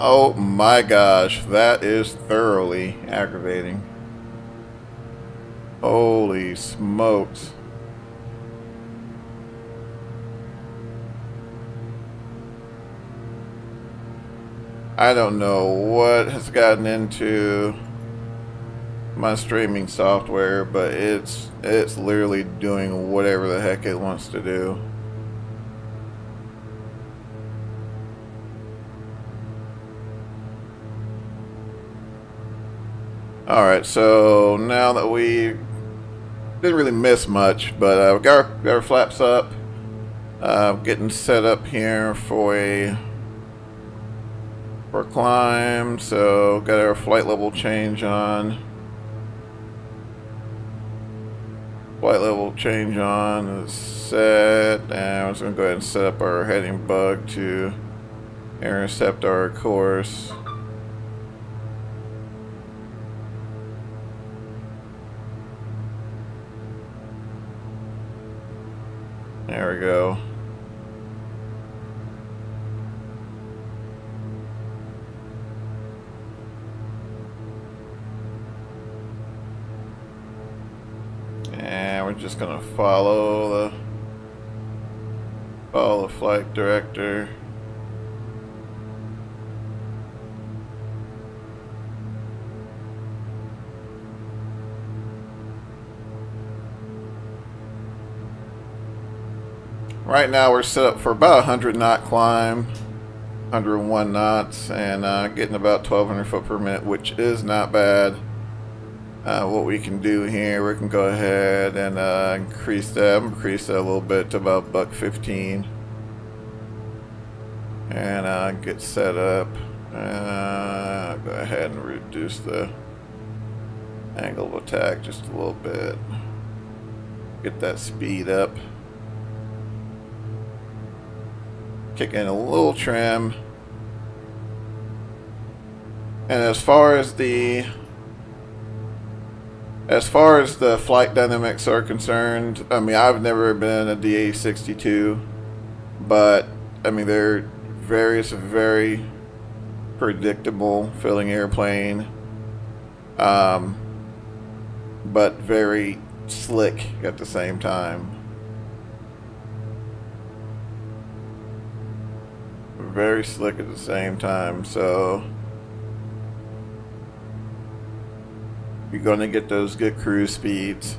Oh my gosh, that is thoroughly aggravating. Holy smokes. I don't know what has gotten into my streaming software, but it's literally doing whatever the heck it wants to do. Alright, so now that we didn't really miss much, but we got our flaps up, getting set up here for a climb, so got our flight level change on. Flight level change on is set, and I'm just going to go ahead and set up our heading bug to intercept our course. There we go. And we're just gonna follow the flight director. Right now we're set up for about a 100 knot climb, 101 knots, and getting about 1,200 foot per minute, which is not bad. What we can do here, we can go ahead and increase that a little bit to about $1.15, and get set up. Go ahead and reduce the angle of attack just a little bit. Get that speed up. Kick in a little trim. And as far as the flight dynamics are concerned, I mean, I've never been a DA-62, but I mean, they're very predictable filling airplane, but very slick at the same time. Very slick at the same time, so you're going to get those good cruise speeds.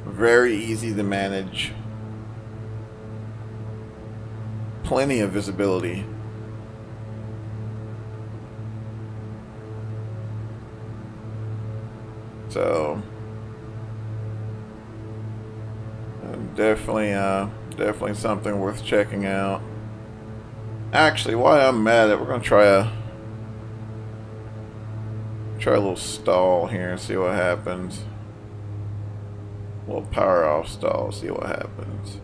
Very easy to manage. Plenty of visibility. So definitely something worth checking out. Actually, while I'm at it, we're going to try a little stall here and see what happens. A little power off stall, see what happens.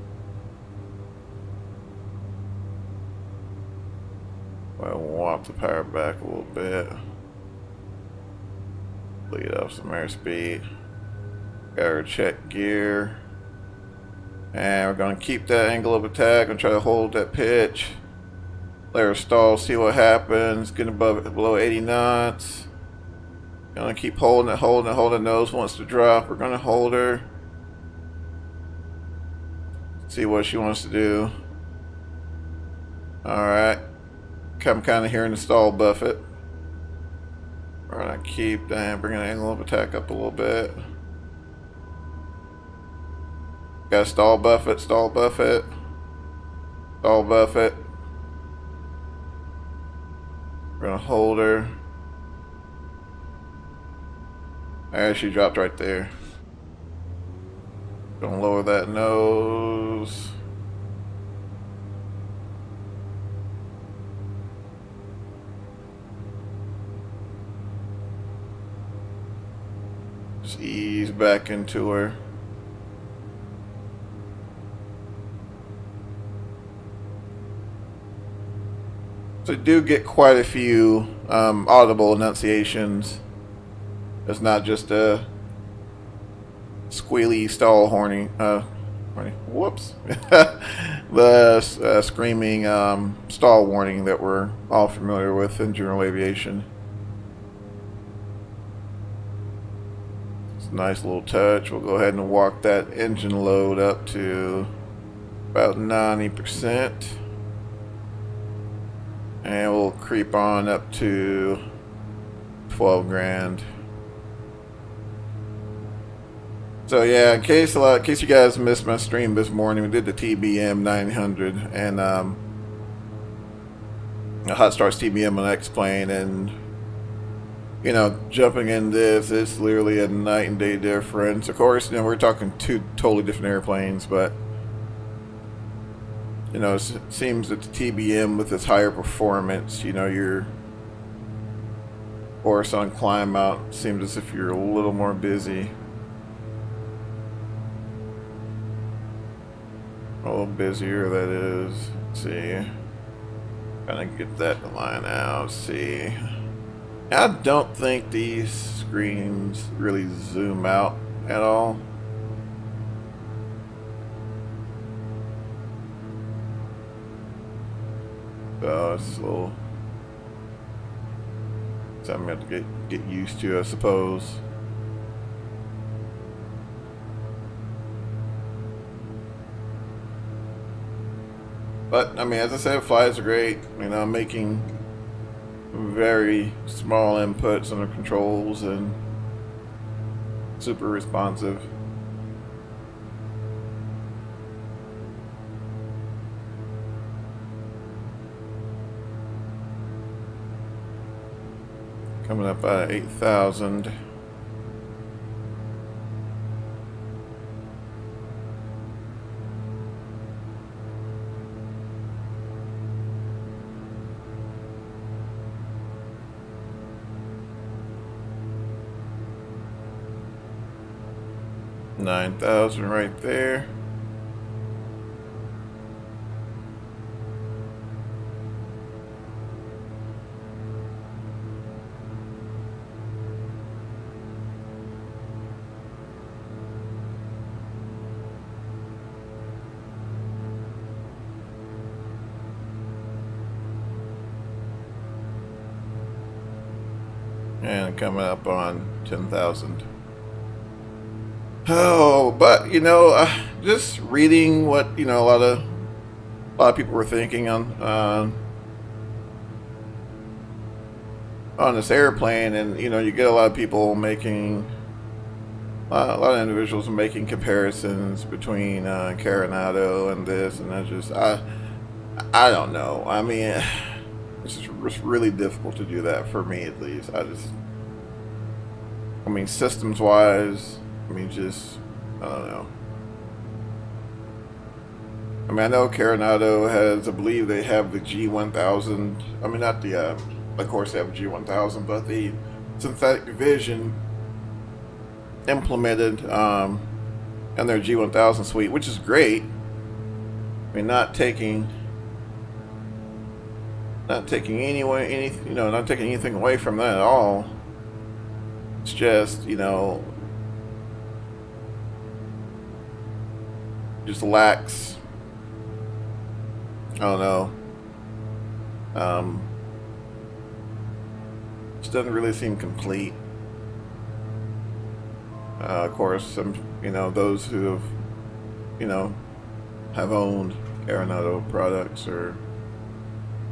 Well, we'll walk the power back a little bit. Lead off some airspeed. Got our check gear. And we're going to keep that angle of attack and try to hold that pitch. Let her stall, see what happens. Get below 80 knots. Gonna keep holding it. Nose wants to drop. We're gonna hold her. See what she wants to do. Alright. I'm kind of hearing the stall buffet. We're gonna keep that, bring the angle of attack up a little bit. Got a stall buffet. We're gonna hold her. There, she dropped right there. Gonna lower that nose. Just ease back into her. So you do get quite a few audible enunciations. It's not just a squealy stall Whoops. The screaming stall warning that we're all familiar with in general aviation. It's a nice little touch. We'll go ahead and walk that engine load up to about 90%. And we'll creep on up to 12 grand. So yeah, in case you guys missed my stream this morning, we did the TBM 900 and the Hot Starts TBM on X-Plane, and you know, jumping in this, it's literally a night and day difference. Of course, you know, we're talking two totally different airplanes, but you know, it seems that the TBM with its higher performance, you know, your horizontal climb out seems as if you're a little more busy. A little busier, that is. Let's see. Kind of get that to line out. Let's see. I don't think these screens really zoom out at all. So it's a little something I have to get used to, I suppose. But I mean, as I said, flights are great. You know, I'm making very small inputs on the controls and super responsive. Coming up at 8,000. $9,000 right there. And coming up on 10,000. Oh, but you know, just reading what you know a lot of people were thinking on this airplane, and you know, you get a lot of people making a lot of individuals making comparisons between Coronado and this, and I don't know. I mean, it's just really difficult to do that for me, at least. I mean, systems wise. I mean, just, I don't know. I mean, I know Coronado has, I believe they have the G1000. I mean, not the, of course they have the G1000, but the synthetic vision implemented in their G1000 suite, which is great. I mean, not taking not taking anything away from that at all. It's just, you know, just lacks, I don't know, just doesn't really seem complete. Of course, some, you know, those who have, you know, have owned Coronado products are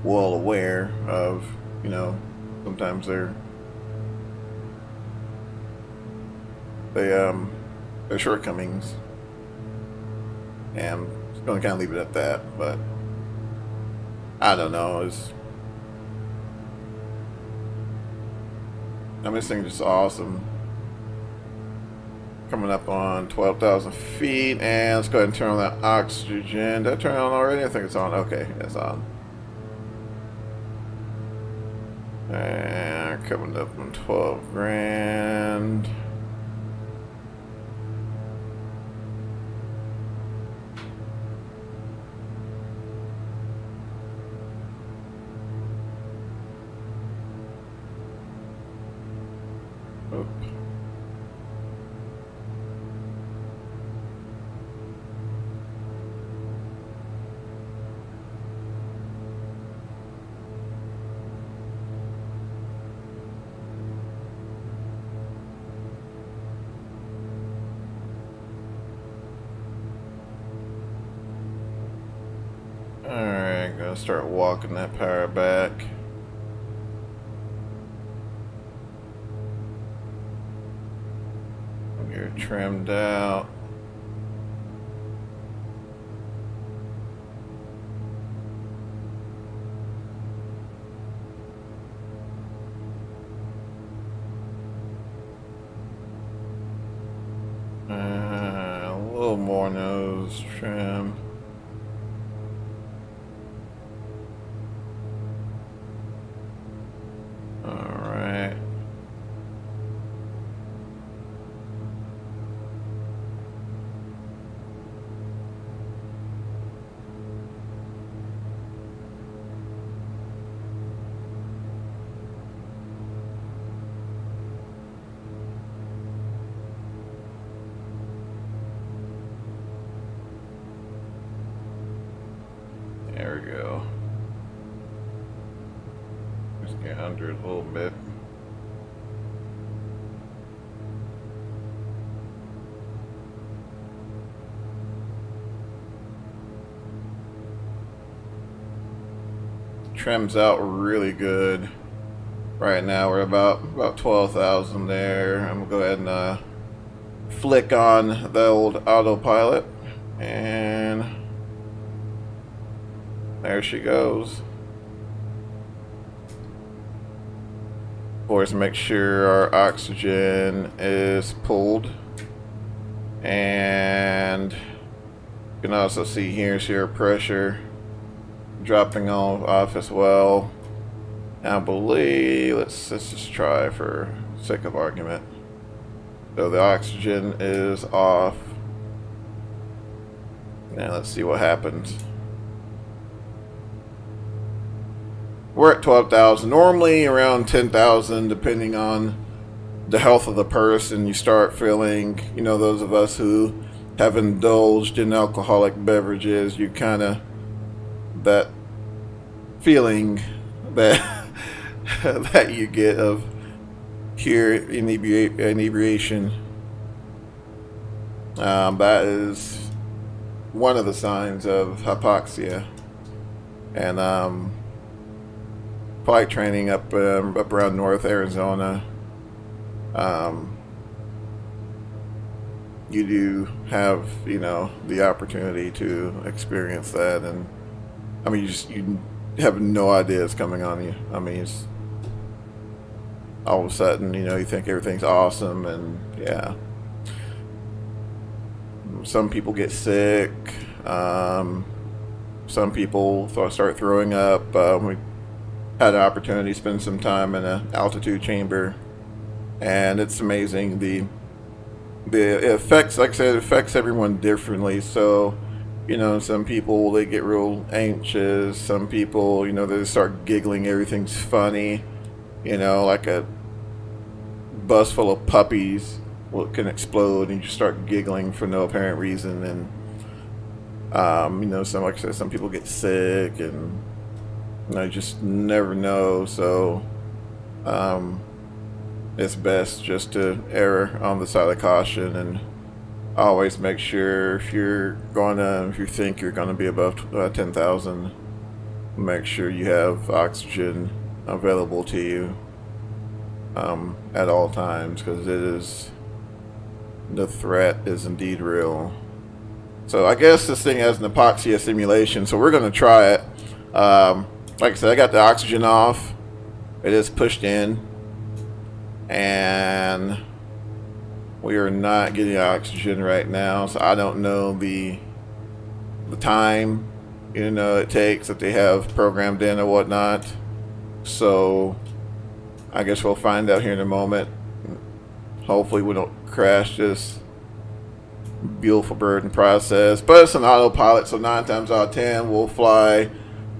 well aware of, you know, sometimes their shortcomings, and I'm just going to kind of leave it at that. But I don't know, I mean, this thing is just awesome. Coming up on 12,000 feet, and let's go ahead and turn on that oxygen. Did I turn it on already? I think it's on. Okay, it's on. And coming up on 12 grand. gonna start walking that power back. You're trimmed out. A little more nose trim. Alright. There we go. Just get under it a little bit. Trims out really good. Right now we're about 12,000 there. I'm gonna go ahead and flick on the old autopilot, and there she goes. Of course, make sure our oxygen is pulled, and you can also see here, see our pressure dropping off as well. And I believe let's just try for sake of argument. So the oxygen is off. Now let's see what happens. We're at 12,000. Normally around 10,000, depending on the health of the person. You start feeling, you know, those of us who have indulged in alcoholic beverages, you kind of, that feeling that that you get of pure inebriation. That is one of the signs of hypoxia. And flight training up around North Arizona, you do have, you know, the opportunity to experience that, and I mean, you have no idea it's coming on you. I mean, it's all of a sudden, you know, you think everything's awesome, and yeah. Some people get sick. Some people start throwing up. We had an opportunity to spend some time in an altitude chamber, and it's amazing. The effects, like I said, it affects everyone differently. So, you know, some people, they get real anxious. Some people, you know, they start giggling. Everything's funny. You know, like a bus full of puppies can explode, and you start giggling for no apparent reason. And you know, like I said, some people get sick, and you know, you just never know. So it's best just to err on the side of caution, and always make sure if you think you're gonna be above 10,000, make sure you have oxygen available to you at all times, because the threat is indeed real. So I guess this thing has an hypoxia simulation, so we're gonna try it. Like I said, I got the oxygen off. It is pushed in, and we are not getting oxygen right now, so I don't know the time, you know, it takes that they have programmed in or whatnot. So I guess we'll find out here in a moment. Hopefully we don't crash this beautiful bird in process, but it's an autopilot, so 9 times out of 10 we'll fly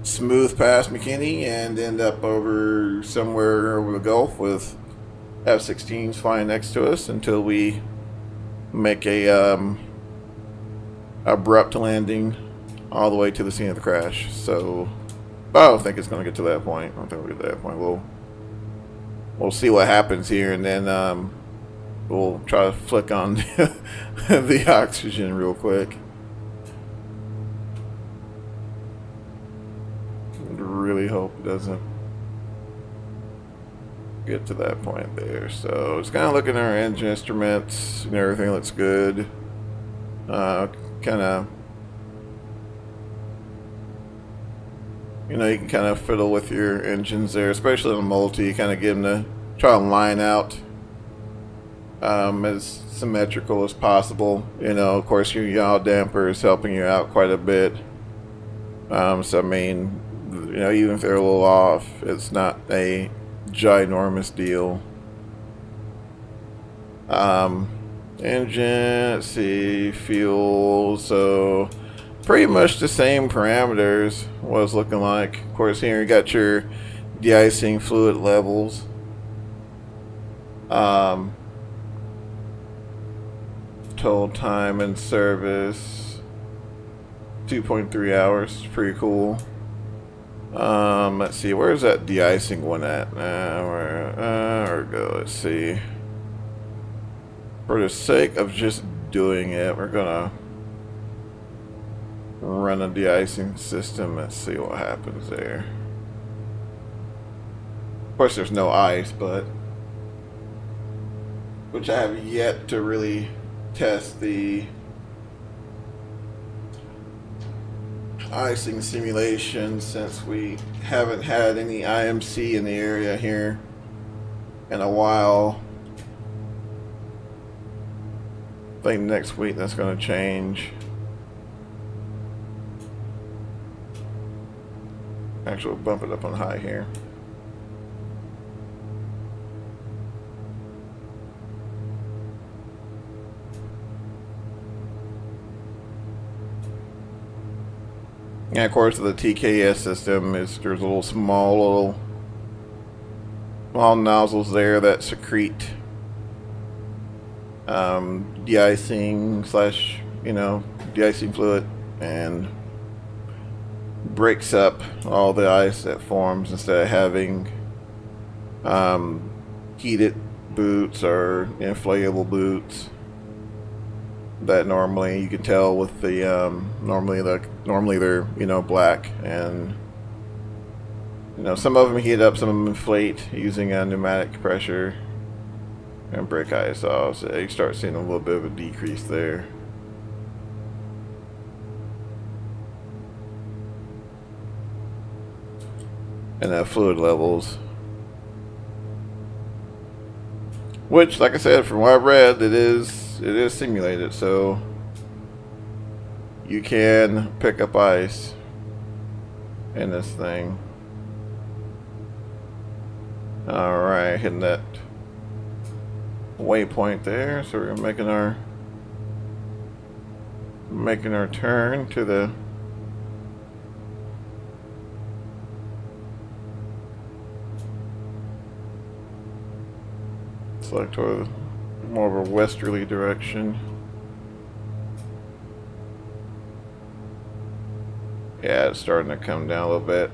smooth past Mckinney and end up over somewhere over the Gulf with F-16s flying next to us until we make a abrupt landing all the way to the scene of the crash. So I don't think it's going to get to that point. I don't think we'll get to that point. We'll see what happens here, and then we'll try to flick on the oxygen real quick. really hope it doesn't get to that point there. So it's kind of looking at our engine instruments and everything looks good. Kind of, you know, you can kind of fiddle with your engines there, especially on multi, kind of get them to try to line out as symmetrical as possible. You know, of course, your yaw damper is helping you out quite a bit. So I mean, you know, even if they're a little off, it's not a ginormous deal. Engine, let's see, fuel, so pretty much the same parameters what it's looking like. Of course, here you got your de-icing fluid levels. Total time in service 2.3 hours, pretty cool. Let's see, where's that de-icing one at? Where we go, let's see. For the sake of just doing it, we're gonna run a de-icing system. Let's see what happens there. Of course, there's no ice, but which I have yet to really test the icing simulation since we haven't had any IMC in the area here in a while. I think next week that's going to change. Actually, we'll bump it up on high here. And of course, the TKS system is there's little small nozzles there that secrete de-icing slash, you know, de-icing fluid and breaks up all the ice that forms instead of having heated boots or inflatable boots that normally you can tell with the normally they're, you know, black, and you know, some of them heat up, some of them inflate using a pneumatic pressure and break ice off, so you start seeing a little bit of a decrease there. And fluid levels, which, like I said, from what I've read, it is simulated, so you can pick up ice in this thing. Alright, hitting that waypoint there, so we're making our turn to the select toward more of a westerly direction. Yeah, it's starting to come down a little bit,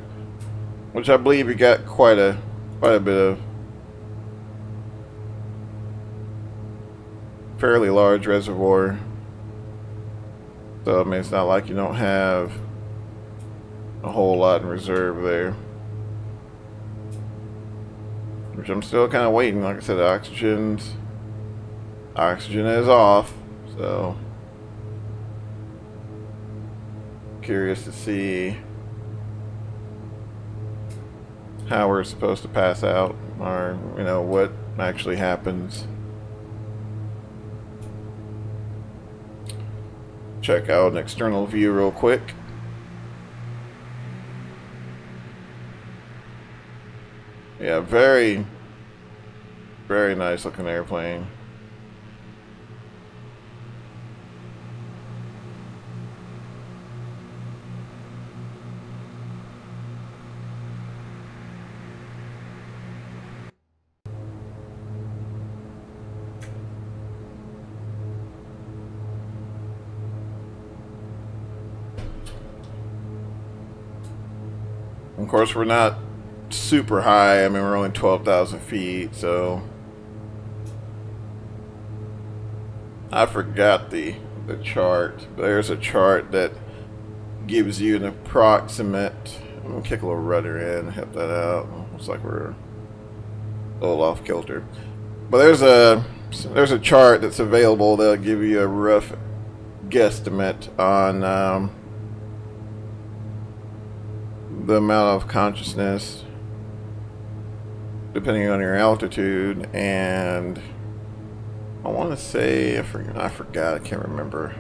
which I believe you got quite a bit of fairly large reservoir. So I mean, it's not like you don't have a whole lot in reserve there. Which I'm still kind of waiting. Like I said, oxygen is off, so curious to see how we're supposed to pass out, or you know, what actually happens. Check out an external view real quick. Yeah, very nice looking airplane. Of course, we're not super high. I mean, we're only 12,000 feet, so I forgot the chart. There's a chart that gives you an approximate We'll kick a little rudder in, help that out. Looks like we're a little off kilter. But there's a chart that's available that'll give you a rough guesstimate on the amount of consciousness depending on your altitude, and I want to say, I forgot, I can't remember.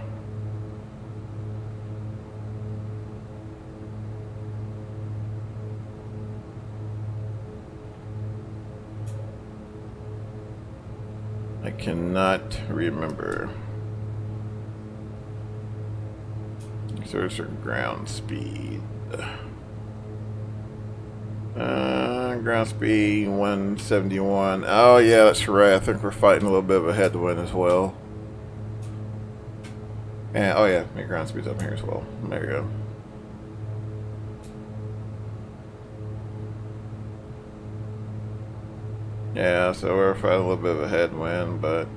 I cannot remember. Search for ground speed. Ground speed 171. Oh yeah, that's right. I think we're fighting a little bit of a headwind as well. And oh yeah, my ground speed's up here as well. There you go. Yeah, so we're fighting a little bit of a headwind, but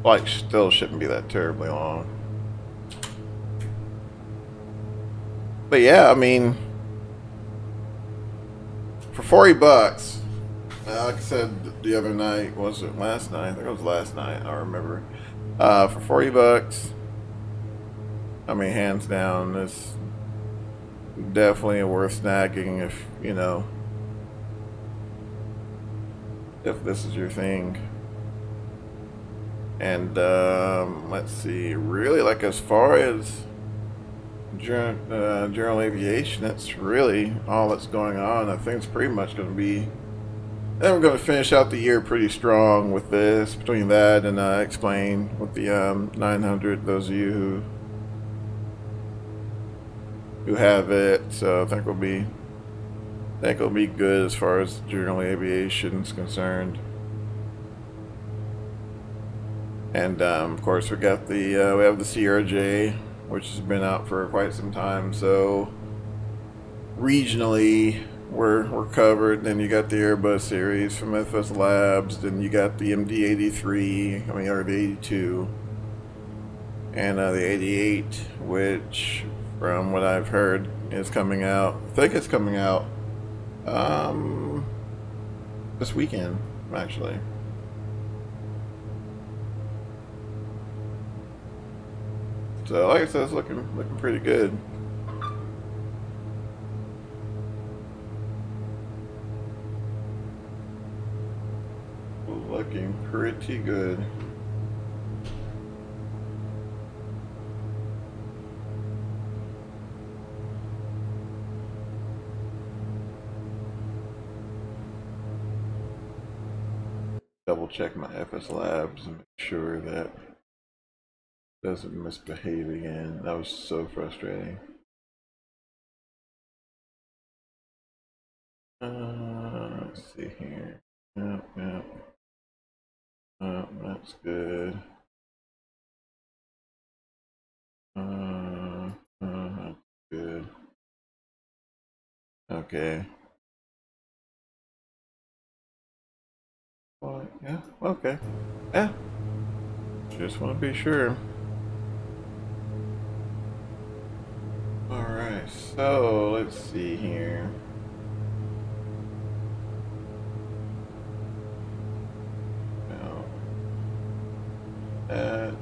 flight still shouldn't be that terribly long. But yeah, I mean, for $40, like I said the other night, was it last night? I think it was last night, I don't remember. For $40, I mean, hands down, it's definitely worth snagging if, you know, if this is your thing. And let's see, really, like, as far as general aviation, that's really all that's going on. I think it's pretty much going to be, and we're going to finish out the year pretty strong with this, between that and explain with the 900, those of you who have it. So I think it'll be good as far as general aviation is concerned. And of course we got the we have the CRJ, which has been out for quite some time. So regionally we're covered. Then you got the Airbus series from FS Labs. Then you got the MD-83, I mean, or the 82, and the 88, which, from what I've heard, is coming out. I think it's coming out this weekend, actually. So, like I said, it's looking pretty good. Looking pretty good. Double check my FS Labs and make sure that it doesn't misbehave again. That was so frustrating. Let's see here. Yep. Oh, that's good. That's good. Okay. Well, yeah, okay. Yeah. Just want to be sure. Alright, so let's see here. Now, that.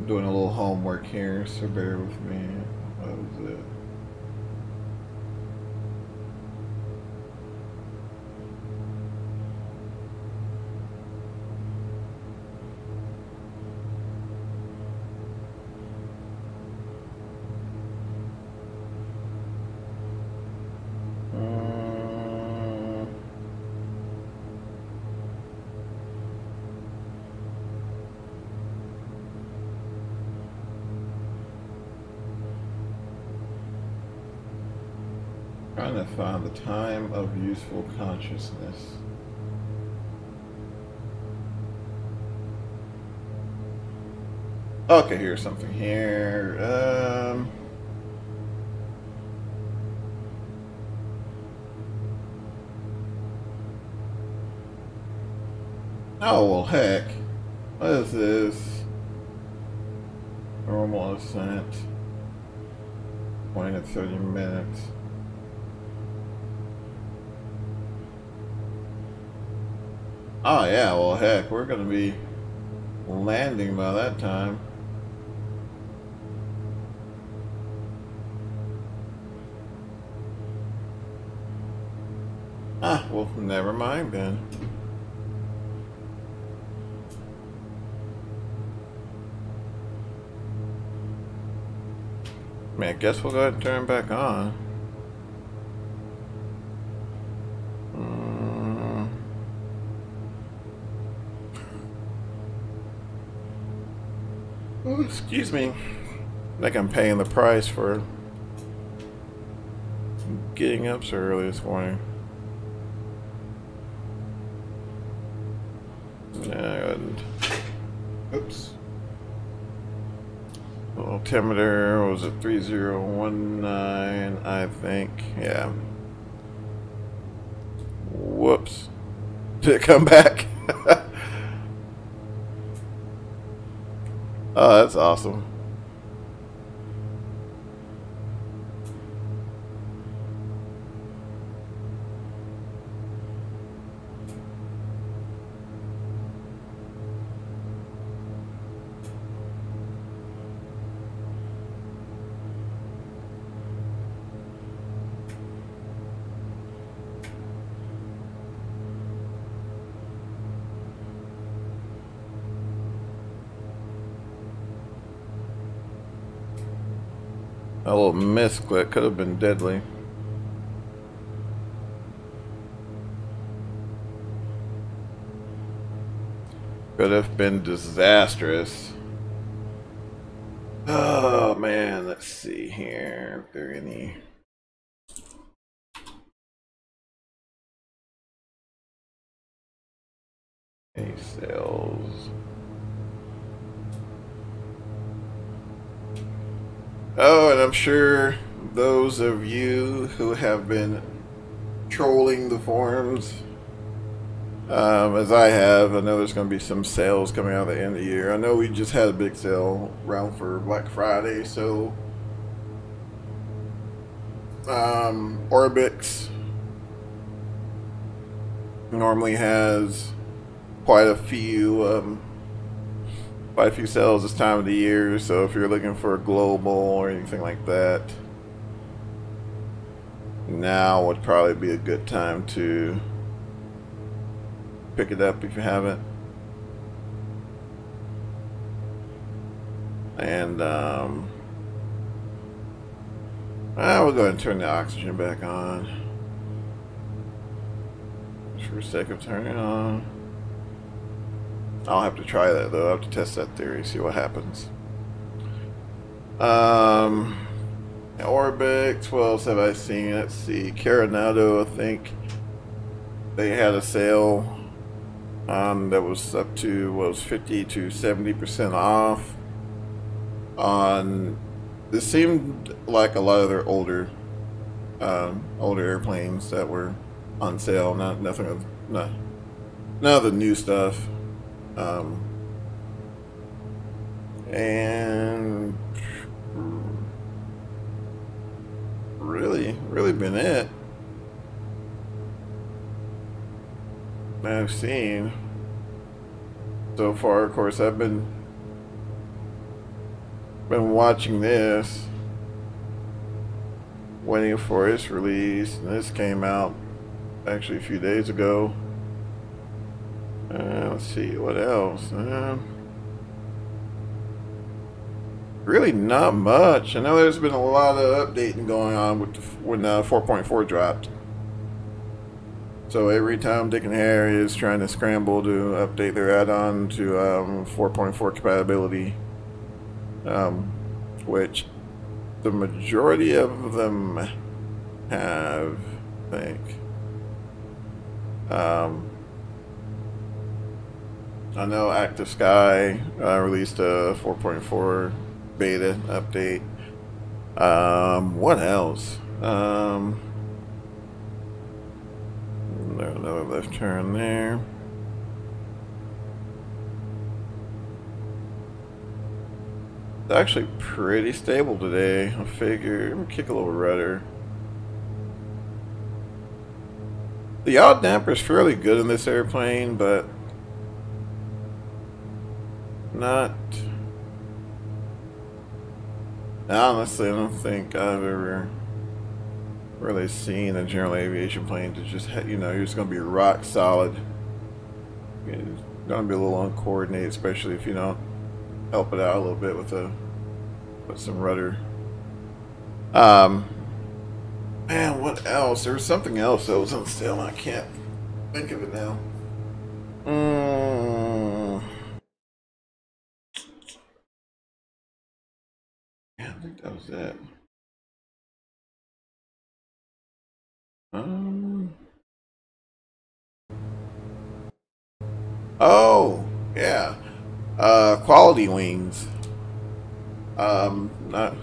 Doing a little homework here, so bear with me. What was it? Trying to find the time of useful consciousness. Okay, here's something here. Oh, well, heck. What is this? Normal ascent. 20 to 30 minutes. Oh, yeah, well, heck, we're going to be landing by that time. Ah, well, never mind then. I mean, I guess we'll go ahead and turn it back on. Oh, excuse me. I think I'm paying the price for getting up so early this morning. And, oops. Altimeter, was it 3019, I think. Yeah. Whoops. Did it come back? Oh, that's awesome. A little misclick could have been deadly. Could have been disastrous. Oh man, let's see here if there are any. Any sales. Oh, and I'm sure those of you who have been trolling the forums, as I have, I know there's going to be some sales coming out at the end of the year. I know we just had a big sale around for Black Friday, so Orbix normally has quite a few sales this time of the year, so if you're looking for a global or anything like that, now would probably be a good time to pick it up if you haven't. And we'll go ahead and turn the oxygen back on. Just for the sake of turning it on. I'll have to try that though. I'll have to test that theory, see what happens. Orbix, what else have I seen? Let's see. Coronado, I think they had a sale that was up to, what was 50 to 70% off on, this seemed like a lot of their older airplanes that were on sale. None of the new stuff. And really been it I've seen so far. Of course, I've been watching this, waiting for its release, and this came out actually a few days ago. Let's see what else. Really not much. I know there's been a lot of updating going on when 4.4 dropped. So every time Dick and Harry is trying to scramble to update their add-on to 4.4 compatibility, which the majority of them have, I think. I know Active Sky released a 4.4 beta update. What else? Another left turn there. It's actually pretty stable today. I figure let me kick a little rudder. The yaw damper is fairly good in this airplane, but not. Honestly, I don't think I've ever really seen a general aviation plane to just, you know, you're just going to be rock solid. It's going to be a little uncoordinated, especially if you don't help it out a little bit with some rudder. Man, what else? There was something else that was on sale and I can't think of it now. Yeah, I think that was it. Oh, yeah. Quality Wings. Not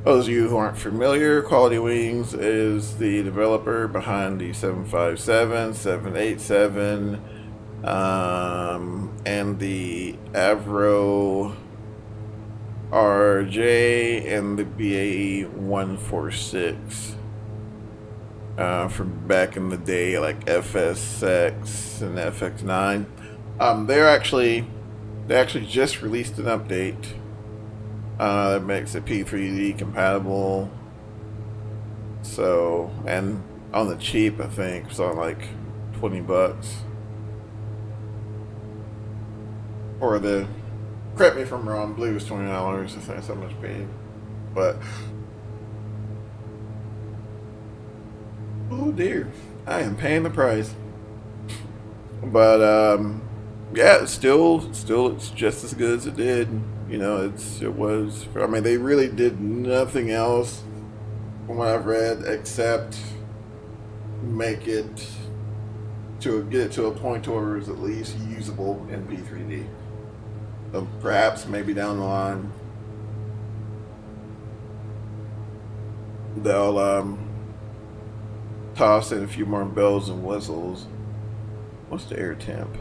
those of you who aren't familiar, Quality Wings is the developer behind the 757, 787, and the Avro RJ and the BAE-146 from back in the day, like FSX and FX9. They actually just released an update that makes it P3D compatible. So, and on the cheap, I think it's on like $20. Or the, correct me if I'm wrong, I believe it's $20. I think that's how much paid. But oh dear, I am paying the price. But yeah, it's it's just as good as it did. You know, it was. I mean, they really did nothing else from what I've read except make it to get it to a point where it was at least usable in P3D. So perhaps maybe down the line they'll toss in a few more bells and whistles. What's the air temp?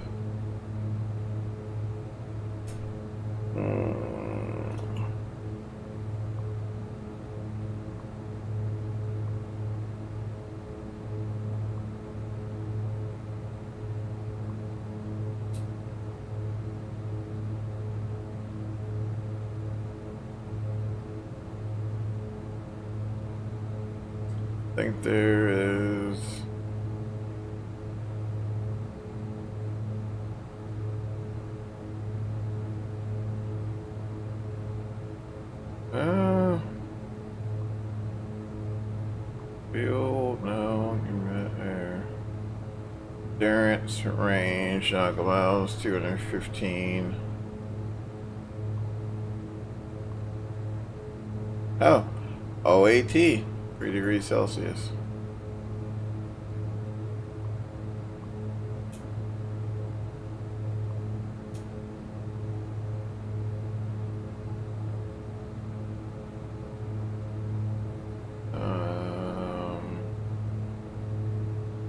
I think there is. Fuel, no, air. Endurance, range, allows 215. Oh, OAT, 3 degrees Celsius.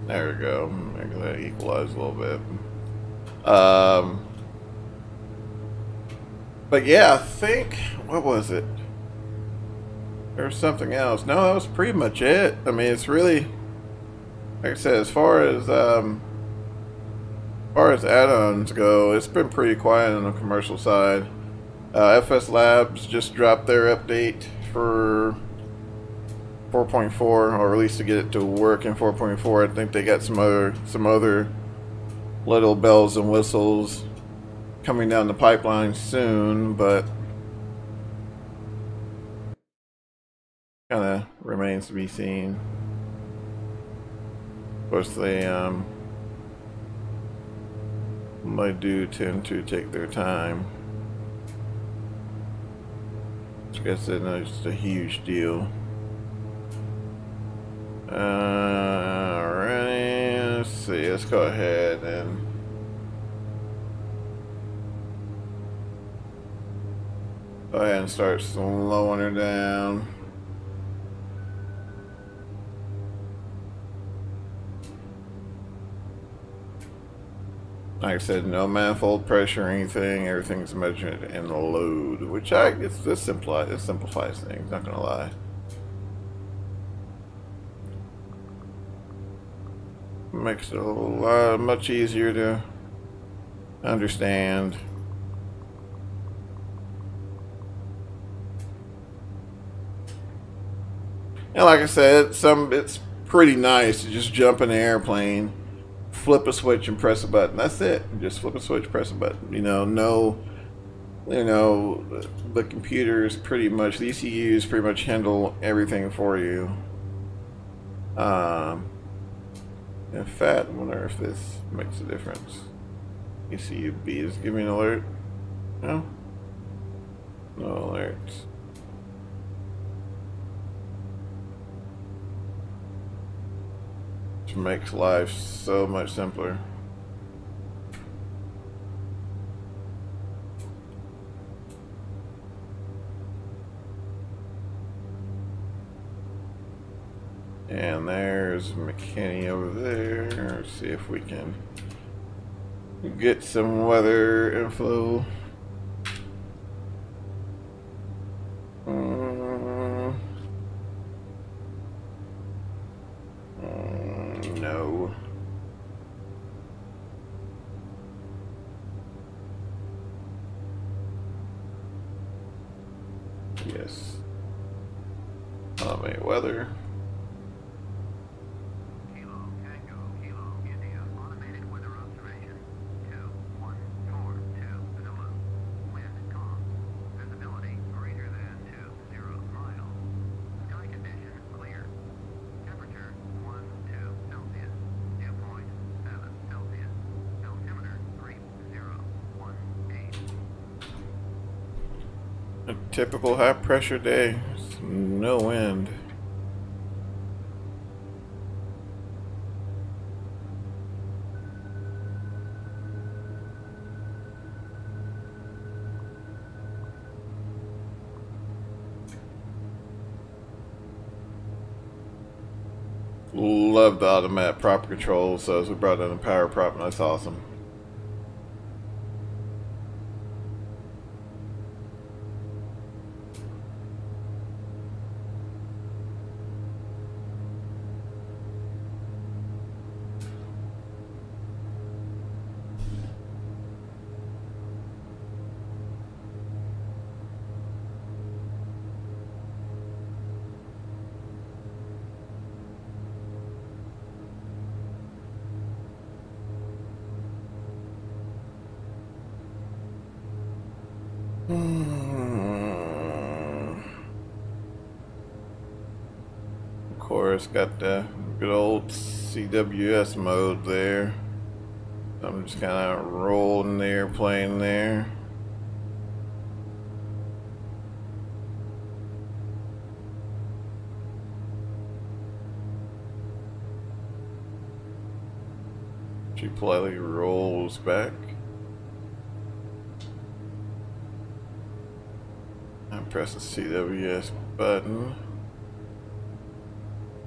There we go. Make that equalize a little bit. But yeah, I think, what was it? There was something else. No, that was pretty much it. I mean, it's really, like I said, as far as add-ons go, it's been pretty quiet on the commercial side. FS Labs just dropped their update for 4.4, or at least to get it to work in 4.4. I think they got some other little bells and whistles coming down the pipeline soon, but kind of remains to be seen. Of course, they do tend to take their time. I guess it's just a huge deal. Alright, let's see, let's go ahead and ahead and start slowing her down. Like I said, no manifold pressure or anything. Everything's measured in the load, which this simplifies things. Not gonna lie. Makes it a lot much easier to understand. And like I said, it's pretty nice to just jump in an airplane, flip a switch and press a button. That's it. Just flip a switch, press a button. The computers pretty much, the ECUs pretty much handle everything for you. In fact, I wonder if this makes a difference. ECU B is giving an alert. No? No alerts. Which makes life so much simpler. And there's Mckinney over there. Let's see if we can get some weather info. No. Yes. Automate weather. A typical high pressure day. No wind. Love the automatic prop controls, so as we brought in a power prop, and that's awesome. Of course, got the good old CWS mode there. I'm just kind of rolling the airplane there. She politely rolls back. Press the CWS button.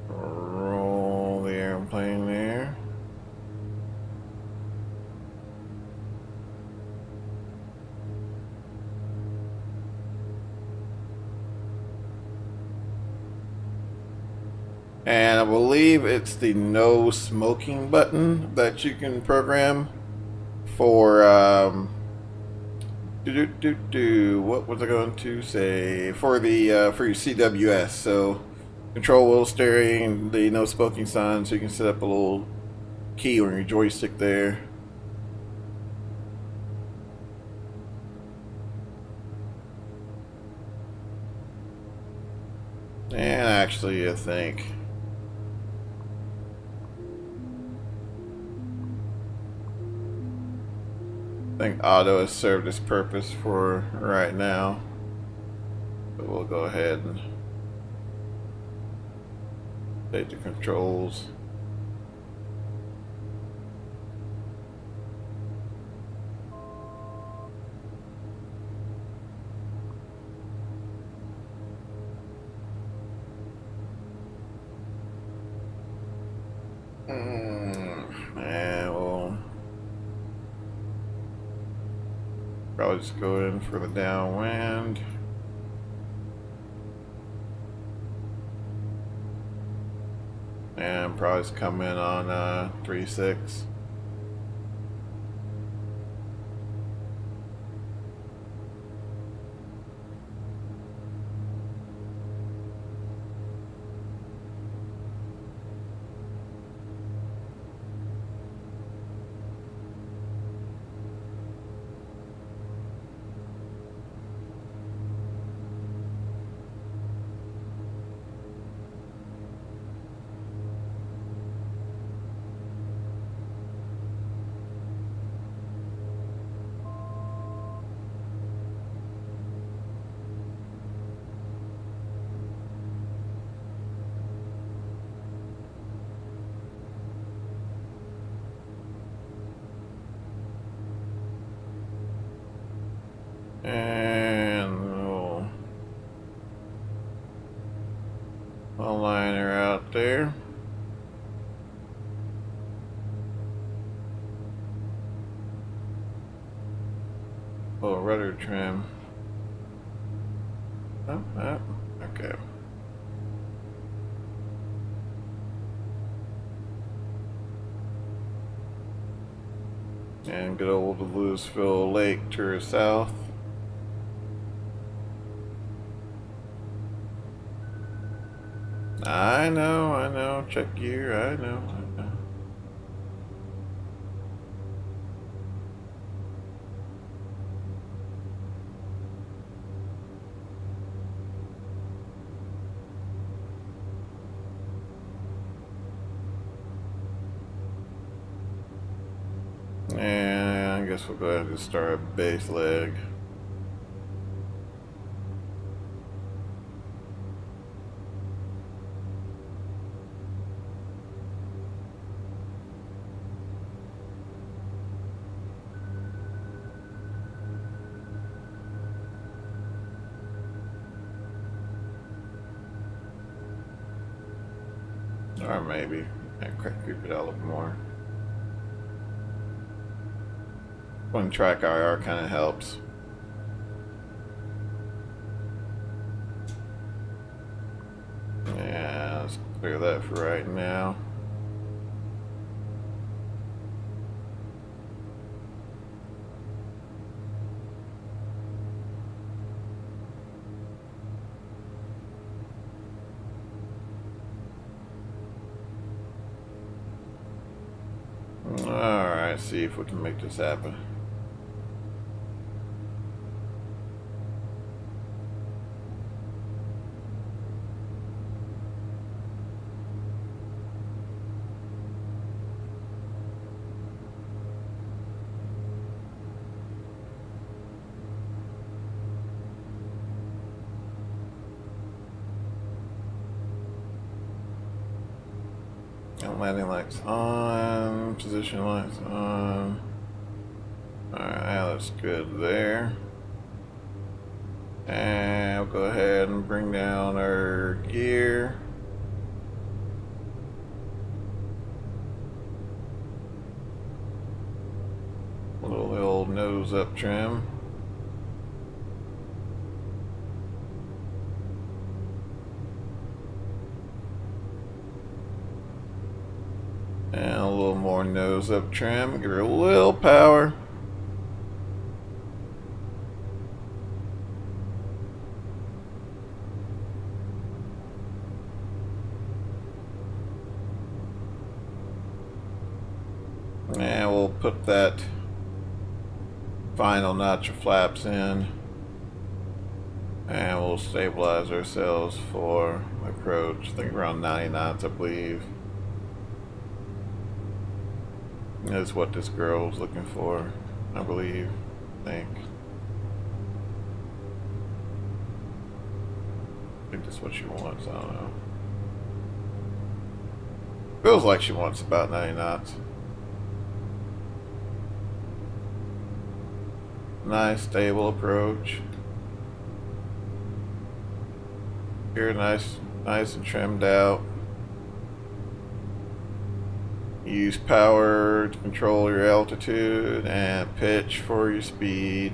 Roll the airplane there. And I believe it's the no smoking button that you can program for what was I going to say? For the for your CWS, so control wheel steering, the no smoking sign, so you can set up a little key on your joystick there. And actually, I think auto has served its purpose for right now, but we'll go ahead and take the controls. And we'll probably just go in for the downwind. And probably just come in on 3.6. And we'll align her out there. Oh, rudder trim. Oh, okay. And good old Louisville Lake to her south. I know, check gear, I know. And I guess we'll go ahead and start a base leg. Or maybe creep it out a little more. One track IR kind of helps. Yeah, let's clear that for right now. Alright, see if we can make this happen. Landing lights on, position lights on. Alright, that's good there. And we'll go ahead and bring down our gear. A little old nose up trim. And a little more nose up trim, give her a little power. And we'll put that final notch of flaps in. And we'll stabilize ourselves for approach. I think around 90 knots, I believe. Is what this girl was looking for, I believe. I think that's what she wants, I don't know. Feels like she wants about 90 knots. Nice stable approach. Here nice and trimmed out. Use power to control your altitude and pitch for your speed.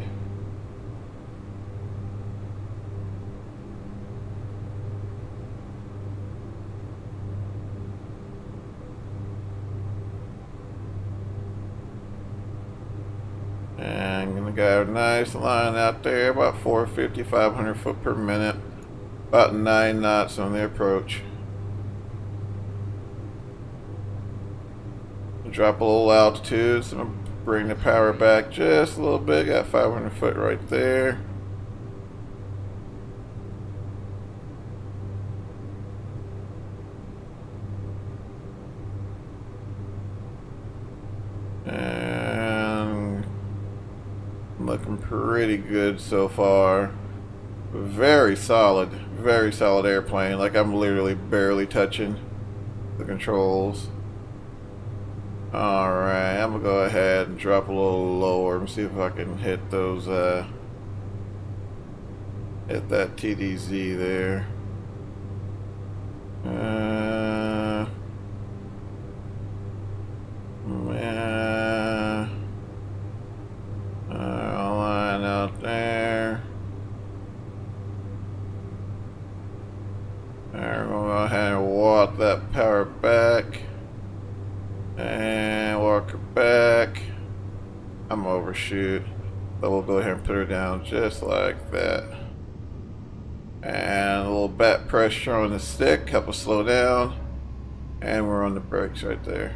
And I'm gonna got a nice line out there, about 450, 500 foot per minute, about 9 knots on the approach. Drop a little altitude, so I'm gonna bring the power back just a little bit. Got 500 foot right there. And looking pretty good so far. Very solid airplane. Like I'm literally barely touching the controls. Alright, I'm gonna go ahead and drop a little lower and see if I can hit those, hit that TDZ there. I'll line out there. Alright, we're gonna go ahead and walk that power back. And walk her back. I'm gonna overshoot, but we'll go ahead and put her down just like that. And a little back pressure on the stick, help us slow down. And we're on the brakes right there.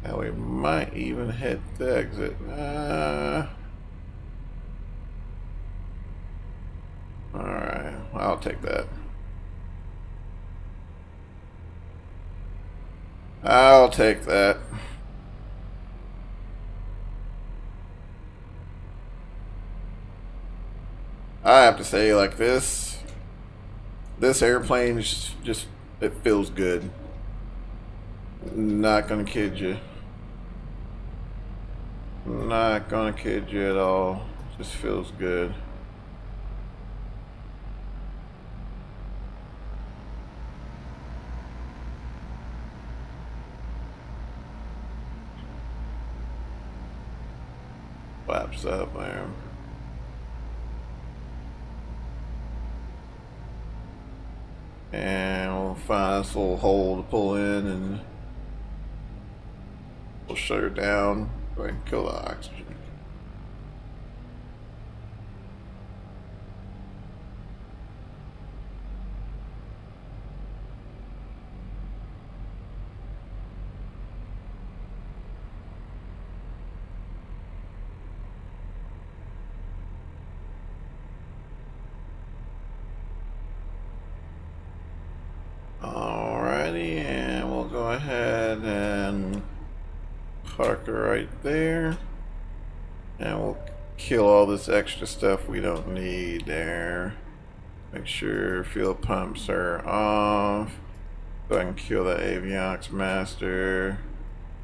And we might even hit the exit. Alright, I'll take that. I'll take that. I have to say, like this airplane is just, it feels good. Not gonna kid you. Not gonna kid you at all. Just feels good. Flaps up there. And we'll find this little hole to pull in and we'll shut her down. Go ahead and kill the oxygen. Alrighty, and we'll go ahead and park her right there. And we'll kill all this extra stuff we don't need there. Make sure fuel pumps are off. Go ahead and kill that avionics master.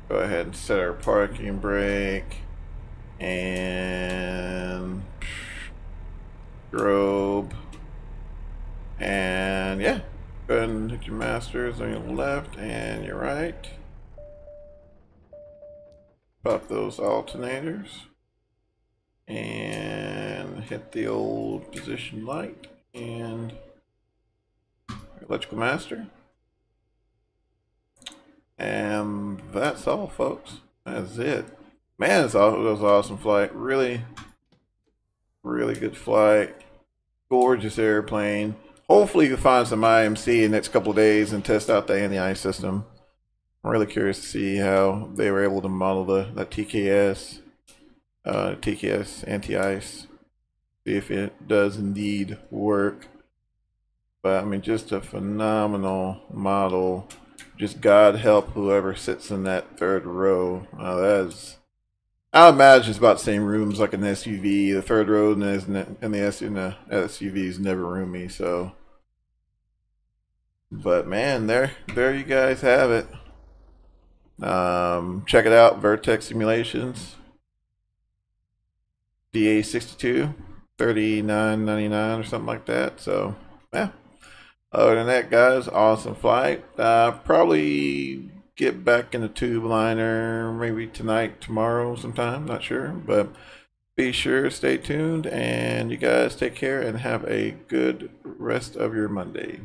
Go ahead and set our parking brake. And strobe. And yeah. Go ahead and hit your masters on your left and your right. Pop those alternators. And hit the old position light. And electrical master. And that's all, folks. That's it. Man, it was an awesome flight. Really, really good flight. Gorgeous airplane. Hopefully you can find some IMC in the next couple of days and test out the anti-ice system. I'm really curious to see how they were able to model the TKS anti-ice. See if it does indeed work. But I mean, just a phenomenal model. Just God help whoever sits in that third row. That is, I imagine it's about the same rooms like an SUV. The third row and the SUV is never roomy, so. But man, there you guys have it. Check it out, Vertex Simulations. DA-62, $39.99 or something like that. So yeah, Other than that, guys, awesome flight. Probably get back in the tube liner maybe tonight, tomorrow sometime, not sure, but be sure to stay tuned, and you guys take care and have a good rest of your Monday.